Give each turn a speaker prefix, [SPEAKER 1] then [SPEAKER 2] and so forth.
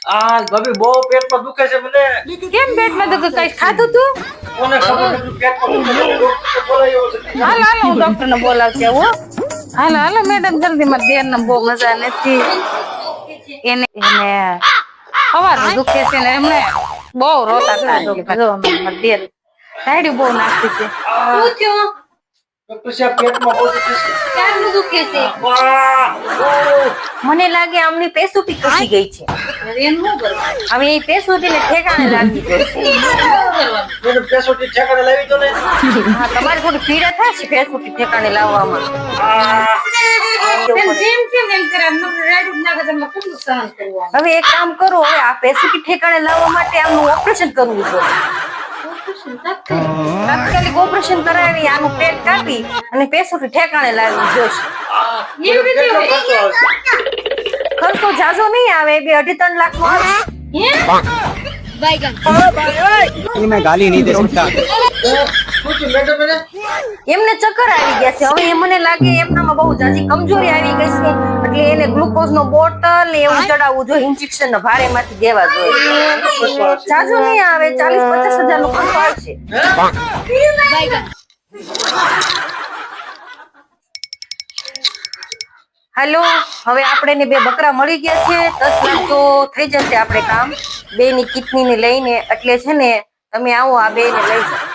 [SPEAKER 1] આ ભાભી બહુ પેટમાં દુખે છે મને.
[SPEAKER 2] કેમ પેટમાં દુખે? કઈ ખાધું તું?
[SPEAKER 1] કોને ખબર નથી પેટમાં દુખે છે ડોક્ટર બોલાવ્યો છે.
[SPEAKER 2] હાલ હાલ હું ડોક્ટર ને બોલાવતી આવું હો. હાલો હાલો મેડમ જલ્દી, મારા દેર ને બહુ મજા નથી. એને સવારનું દુખે છે ને એમને બહુ રોતા હતા. જો મારા દેર ડાયરી બહુ નાખતી છે. શું થયું?
[SPEAKER 1] ડોક્ટર સાહેબ પેટમાં બહુ દુખે છે.
[SPEAKER 2] ક્યારનું દુખે છે?
[SPEAKER 3] મને લાગે આમની પેસુટી ખસી ગઈ છે. હવે એ પેસુટી ને ઠેકાણે લાગી ગઈ છે.
[SPEAKER 1] મને પેસોટી ઠેકાણે લાવી દો ને.
[SPEAKER 3] હા, તમારે થોડી પીડા થાય છે પેસુટી ઠેકાણે લાવવામાં.
[SPEAKER 2] જેમ કેમ એમ કરે ડાયરી નાખે તમને કેટલું સહન કરવું?
[SPEAKER 3] હવે એક કામ કરો, હવે આ પેસુટી ઠેકાણે લાવવા માટે આમનું ઓપરેશન કરવું જોઈએ. તાત્કાલિક ઓપરેશન કરાવી આનું પેટ કાપી અને પેસુટી ઠેકાણે લાવવી જોશે.
[SPEAKER 1] કેટલો ખર્ચો આવશે?
[SPEAKER 3] ખર્ચો જાજો નહીં આવે, 2-3 લાખ નો આવે.
[SPEAKER 4] मैं गाली नहीं दे सकता.
[SPEAKER 1] શું થયું મેડમ એને?
[SPEAKER 3] એમને ચક્કર આવી ગયા છે. હવે એ મને લાગે એમનામાં બહુ જાજી કમજોરી આવી ગઈ છે, એટલે એને ગ્લુકોઝ નો બોટલ ને એવું ચડાવવું જોઈએ, ઇન્જેક્શન નો ભારે માંથી દેવા જોઈએ. જાજો નહીં આવે, 40-50 હજાર નો ખર્ચો આવશે. હાલો, હવે આપણે ને 2 બકરા મળી ગયા છે. 10 લાખ તો થઈ જશે આપણે કામ. 2 ની કિડની ને લઈને, એટલે છે ને તમે આવો આ 2 ને લઈ જાઓ.